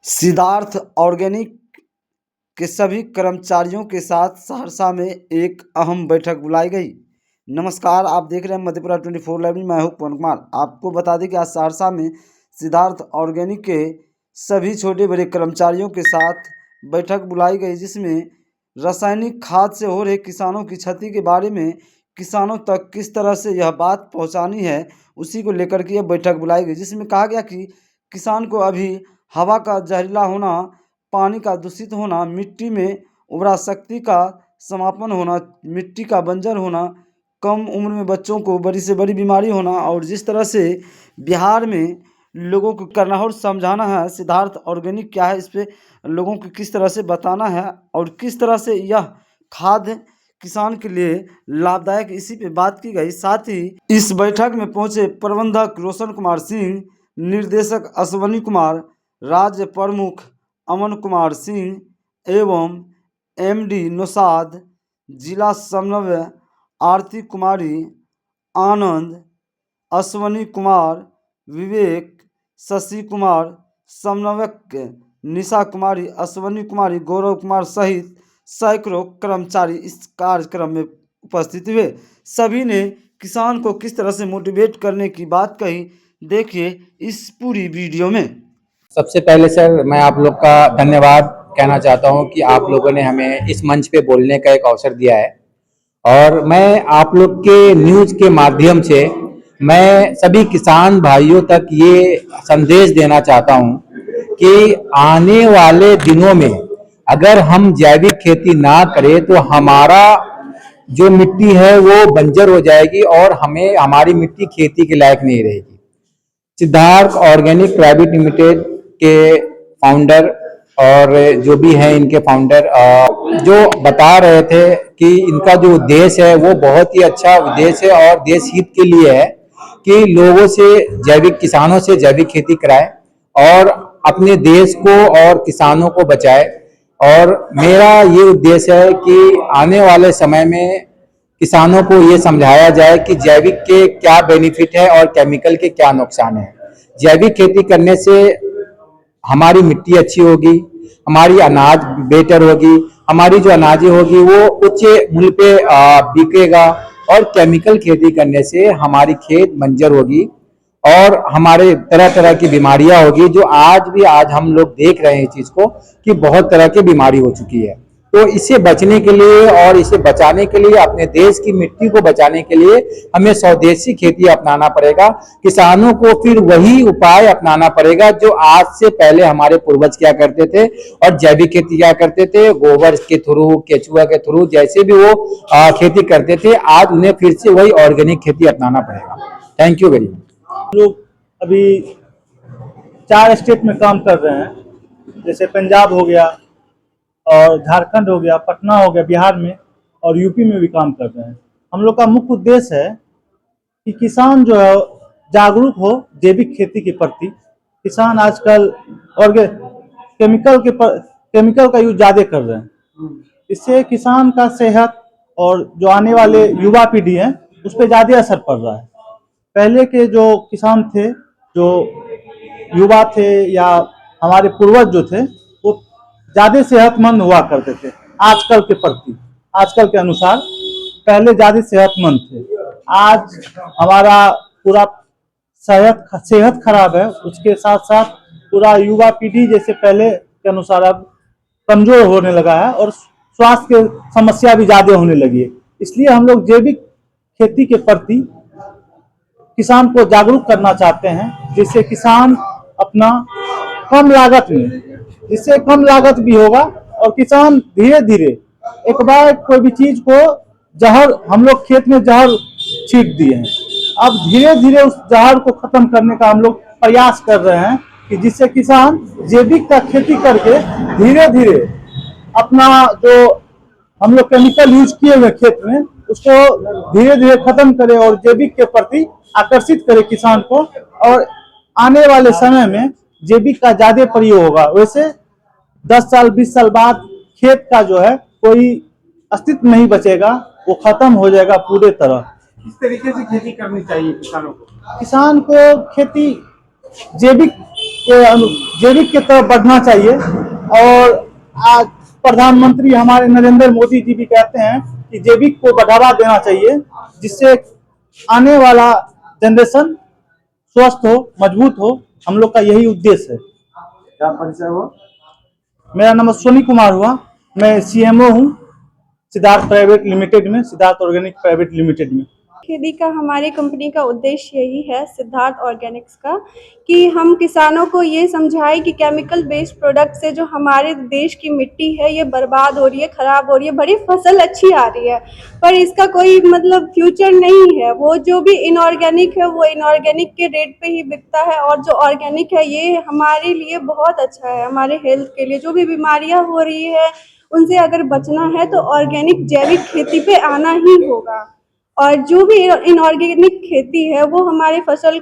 Siddharth organic के सभी कर्मचारियों के साथ सहरसा में एक अहम बैठक बुलाई गई। नमस्कार, आप देख रहे हैं मधेपुरा 24 लाइव। मैं हूं पवन कुमार। आपको बता दें कि आज सहरसा में सिद्धार्थ ऑर्गेनिक के सभी छोटे बड़े कर्मचारियों के साथ बैठक बुलाई गई, जिसमें रासायनिक खाद से हो रहे किसानों की क्षति के बारे में किसानों तक किस तरह से यह बात पहुंचानी है, उसी को लेकर के यह बैठक बुलाई गई। जिसमें कहा गया कि किसान को अभी हवा का जहरीला होना, पानी का दूषित होना, मिट्टी में उर्वरा शक्ति का समापन होना, मिट्टी का बंजर होना, कम उम्र में बच्चों को बड़ी से बड़ी बीमारी होना, और जिस तरह से बिहार में लोगों को करना है और समझाना है सिद्धार्थ ऑर्गेनिक क्या है, इस पे लोगों को किस तरह से बताना है और किस तरह से यह खाद किसान के लिए लाभदायक, इसी पे बात की गई। साथ ही इस बैठक में पहुंचे प्रबंधक रोशन कुमार सिंह, निर्देशक अश्वनी कुमार, राज्य प्रमुख अमन कुमार सिंह एवं एमडी नौशाद, जिला समन्वय आरती कुमारी, आनंद, अश्वनी कुमार, विवेक, शशि कुमार, समन्वयक निशा कुमारी, अश्वनी कुमारी, गौरव कुमार सहित सैकड़ों कर्मचारी इस कार्यक्रम में उपस्थित हुए। सभी ने किसान को किस तरह से मोटिवेट करने की बात कही, देखिए इस पूरी वीडियो में। सबसे पहले सर, मैं आप लोग का धन्यवाद कहना चाहता हूं कि आप लोगों ने हमें इस मंच पे बोलने का एक अवसर दिया है। और मैं आप लोग के न्यूज़ के माध्यम से मैं सभी किसान भाइयों तक ये संदेश देना चाहता हूं कि आने वाले दिनों में अगर हम जैविक खेती ना करें तो हमारा जो मिट्टी है वो बंजर हो जाएगी और हमारी मिट्टी खेती के लायक नहीं रहेगी। सिद्धार्थ ऑर्गेनिक प्राइवेट लिमिटेड के फाउंडर और जो भी हैं इनके फाउंडर जो बता रहे थे कि इनका जो उद्देश्य है वो बहुत ही अच्छा उद्देश्य है और देश हित के लिए है कि लोगों से किसानों से जैविक खेती कराए और अपने देश को और किसानों को बचाए। और मेरा ये उद्देश्य है कि आने वाले समय में किसानों को ये समझाया जाए कि जैविक के क्या बेनिफिट है और केमिकल के क्या नुकसान है। जैविक खेती करने से हमारी मिट्टी अच्छी होगी, हमारी अनाज बेटर होगी, हमारी जो अनाज होगी वो उच्च मूल्य पे बिकेगा, और केमिकल खेती करने से हमारी खेत बंजर होगी और हमारे तरह तरह की बीमारियां होगी, जो आज हम लोग देख रहे हैं इस चीज को कि बहुत तरह की बीमारी हो चुकी है। तो इससे बचने के लिए और इसे बचाने के लिए, अपने देश की मिट्टी को बचाने के लिए हमें स्वदेशी खेती अपनाना पड़ेगा। किसानों को फिर वही उपाय अपनाना पड़ेगा जो आज से पहले हमारे पूर्वज क्या करते थे और जैविक खेती क्या करते थे, गोबर के थ्रू, केचुआ के थ्रू, जैसे भी वो खेती करते थे, आज उन्हें फिर से वही ऑर्गेनिक खेती अपनाना पड़ेगा। Thank you very much. लोग अभी 4 स्टेट में काम कर रहे हैं, जैसे पंजाब हो गया और झारखंड हो गया, पटना हो गया बिहार में, और यूपी में भी काम कर रहे हैं। हम लोग का मुख्य उद्देश्य है कि किसान जो है जागरूक हो जैविक खेती के प्रति। किसान आजकल केमिकल का यूज ज़्यादा कर रहे हैं। इससे किसान का सेहत और जो आने वाले युवा पीढ़ी है उस पर ज़्यादा असर पड़ रहा है। पहले के जो किसान थे, जो युवा थे या हमारे पूर्वज जो थे, वो ज़्यादा सेहतमंद हुआ करते थे आजकल के अनुसार पहले ज़्यादा सेहतमंद थे। आज हमारा पूरा सेहत खराब है, उसके साथ साथ पूरा युवा पीढ़ी जैसे पहले के अनुसार अब कमजोर होने लगा है और स्वास्थ्य की समस्या भी ज़्यादा होने लगी है। इसलिए हम लोग जैविक खेती के प्रति किसान को जागरूक करना चाहते हैं, जिससे किसान अपना कम लागत भी होगा और किसान धीरे धीरे, एक बार कोई भी चीज को हम लोग खेत में जहर छींट दिए हैं, अब धीरे धीरे उस जहर को खत्म करने का हम लोग प्रयास कर रहे हैं कि जिससे किसान जैविक का खेती करके धीरे धीरे अपना जो हम लोग केमिकल यूज किए हुए खेत में उसको धीरे धीरे खत्म करे और जैविक के प्रति आकर्षित करे किसान को। और आने वाले समय में जैविक का ज्यादा प्रयोग होगा। वैसे 10 साल 20 साल बाद खेत का जो है कोई अस्तित्व नहीं बचेगा, वो खत्म हो जाएगा पूरे तरह। किस तरीके से खेती करनी चाहिए किसानों को? किसान को खेती जैविक जैविक की तरफ बढ़ना चाहिए। और आज प्रधानमंत्री हमारे नरेंद्र मोदी जी भी कहते हैं कि जैविक को बढ़ावा देना चाहिए, जिससे आने वाला जनरेशन स्वस्थ हो, मजबूत हो। हम लोग का यही उद्देश्य है। क्या परिचय हुआ? मेरा नाम सोनी कुमार हुआ, मैं CMO हूँ सिद्धार्थ प्राइवेट लिमिटेड में, सिद्धार्थ ऑर्गेनिक प्राइवेट लिमिटेड में। खेती का हमारी कंपनी का उद्देश्य यही है, सिद्धार्थ ऑर्गेनिक्स का, कि हम किसानों को ये समझाएं कि केमिकल बेस्ड प्रोडक्ट से जो हमारे देश की मिट्टी है ये बर्बाद हो रही है, ख़राब हो रही है। बड़ी फसल अच्छी आ रही है पर इसका कोई मतलब फ्यूचर नहीं है। वो जो भी इनऑर्गेनिक है वो इनऑर्गेनिक के रेट पे ही बिकता है, और जो ऑर्गेनिक है ये हमारे लिए बहुत अच्छा है, हमारे हेल्थ के लिए। जो भी बीमारियाँ हो रही है उनसे अगर बचना है तो ऑर्गेनिक जैविक खेती पे आना ही होगा। और जो भी इनऑर्गेनिक खेती है वो हमारे फसल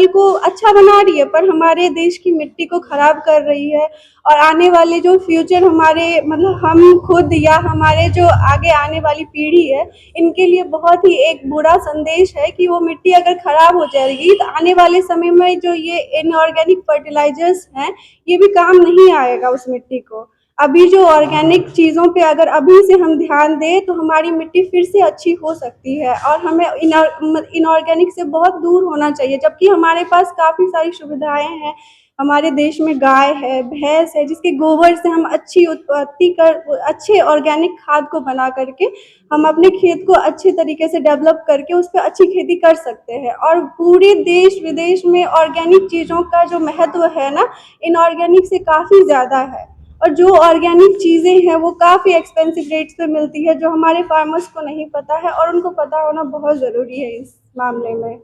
को अच्छा बना रही है पर हमारे देश की मिट्टी को खराब कर रही है। और आने वाले जो फ्यूचर हमारे मतलब हम खुद या हमारे जो आगे आने वाली पीढ़ी है इनके लिए बहुत ही एक बुरा संदेश है कि वो मिट्टी अगर खराब हो जाएगी तो आने वाले समय में जो ये इनऑर्गेनिक फर्टिलाइजर्स हैं ये भी काम नहीं आएगा उस मिट्टी को। अभी जो ऑर्गेनिक चीज़ों पे अगर अभी से हम ध्यान दें तो हमारी मिट्टी फिर से अच्छी हो सकती है, और हमें इनऑर्गेनिक से बहुत दूर होना चाहिए। जबकि हमारे पास काफ़ी सारी सुविधाएं हैं, हमारे देश में गाय है, भैंस है, जिसके गोबर से हम अच्छी उत्पत्ति कर अच्छे ऑर्गेनिक खाद को बना करके हम अपने खेत को अच्छे तरीके से डेवलप करके उस पर अच्छी खेती कर सकते हैं। और पूरे देश विदेश में ऑर्गेनिक चीज़ों का जो महत्व है ना, इनऑर्गेनिक से काफ़ी ज़्यादा है। और जो ऑर्गेनिक चीज़ें हैं वो काफ़ी एक्सपेंसिव रेट्स पे मिलती है, जो हमारे फार्मर्स को नहीं पता है, और उनको पता होना बहुत ज़रूरी है इस मामले में।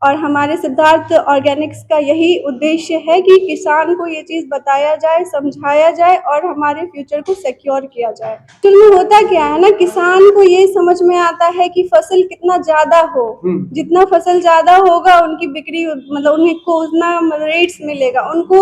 और हमारे सिद्धार्थ ऑर्गेनिक्स का यही उद्देश्य है कि किसान को ये चीज़ बताया जाए, समझाया जाए और हमारे फ्यूचर को सिक्योर किया जाए। एक्चुअल में होता क्या है ना, किसान को ये समझ में आता है कि फसल कितना ज़्यादा हो, जितना फसल ज़्यादा होगा उनकी बिक्री मतलब उनको उतना रेट्स मिलेगा उनको।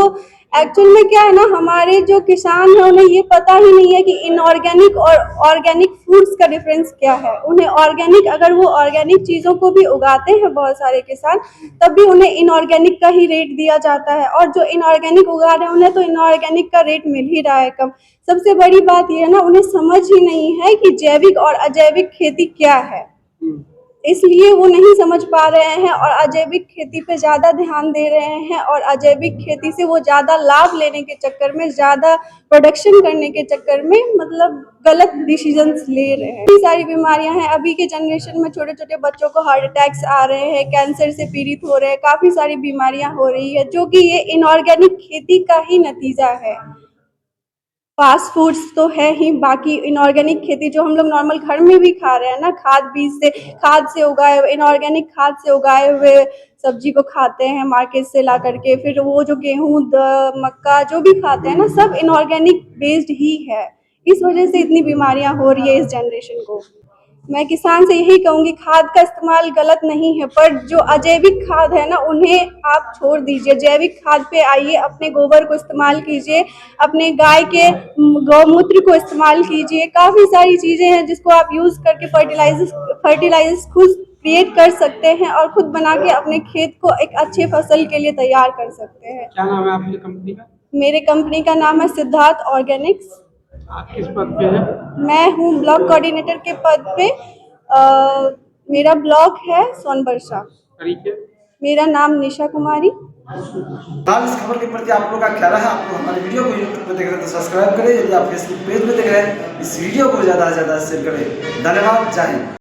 एक्चुअल में क्या है ना, हमारे जो किसान हैं उन्हें ये पता ही नहीं है कि इनऑर्गेनिक और ऑर्गेनिक फूड्स का डिफरेंस क्या है। उन्हें ऑर्गेनिक, अगर वो ऑर्गेनिक चीज़ों को भी उगाते हैं बहुत सारे किसान, तब भी उन्हें इनऑर्गेनिक का ही रेट दिया जाता है, और जो इनऑर्गेनिक उगा रहे हैं उन्हें तो इनऑर्गेनिक का रेट मिल ही रहा है कम। सबसे बड़ी बात यह है ना, उन्हें समझ ही नहीं है कि जैविक और अजैविक खेती क्या है, इसलिए वो नहीं समझ पा रहे हैं और अजैविक खेती पे ज़्यादा ध्यान दे रहे हैं। और अजैविक खेती से वो ज़्यादा लाभ लेने के चक्कर में, ज़्यादा प्रोडक्शन करने के चक्कर में मतलब गलत डिसीजंस ले रहे हैं। इतनी सारी बीमारियां हैं अभी के जनरेशन में, छोटे छोटे बच्चों को हार्ट अटैक्स आ रहे हैं, कैंसर से पीड़ित हो रहे हैं, काफ़ी सारी बीमारियां हो रही है, जो कि ये इनऑर्गेनिक खेती का ही नतीजा है। फास्ट फूड्स तो है ही, बाकी इनऑर्गेनिक खेती जो हम लोग नॉर्मल घर में भी खा रहे हैं ना, खाद से उगाए हुए, इनऑर्गेनिक खाद से उगाए हुए सब्जी को खाते हैं मार्केट से ला करके, फिर वो जो गेहूँ मक्का जो भी खाते हैं ना, सब इनऑर्गेनिक बेस्ड ही है। इस वजह से इतनी बीमारियां हो रही है इस जनरेशन को। मैं किसान से यही कहूँगी, खाद का इस्तेमाल गलत नहीं है, पर जो अजैविक खाद है ना उन्हें आप छोड़ दीजिए, जैविक खाद पे आइए, अपने गोबर को इस्तेमाल कीजिए, अपने गाय के गौमूत्र को इस्तेमाल कीजिए। काफ़ी सारी चीज़ें हैं जिसको आप यूज़ करके फर्टिलाइजर्स खुद क्रिएट कर सकते हैं और खुद बना के अपने खेत को एक अच्छे फसल के लिए तैयार कर सकते हैं। क्या नाम है आपकी कंपनी का? मेरे कंपनी का नाम है सिद्धार्थ ऑर्गेनिक्स। आप किस पद पे हैं? मैं हूँ ब्लॉक कोऑर्डिनेटर के पद पे। मेरा ब्लॉक है सोनबरसा। तरीके? मेरा नाम निशा कुमारी। फिलहाल इस खबर के प्रति आप लोग का क्या रहा? आप लोग हमारे वीडियो को यूट्यूब पर देख रहे हैं तो सब्सक्राइब करें, यदि आप फेसबुक पेज पे देख रहे हैं इस वीडियो को ज़्यादा से ज़्यादा शेयर करें। धन्यवाद, जय हिंद।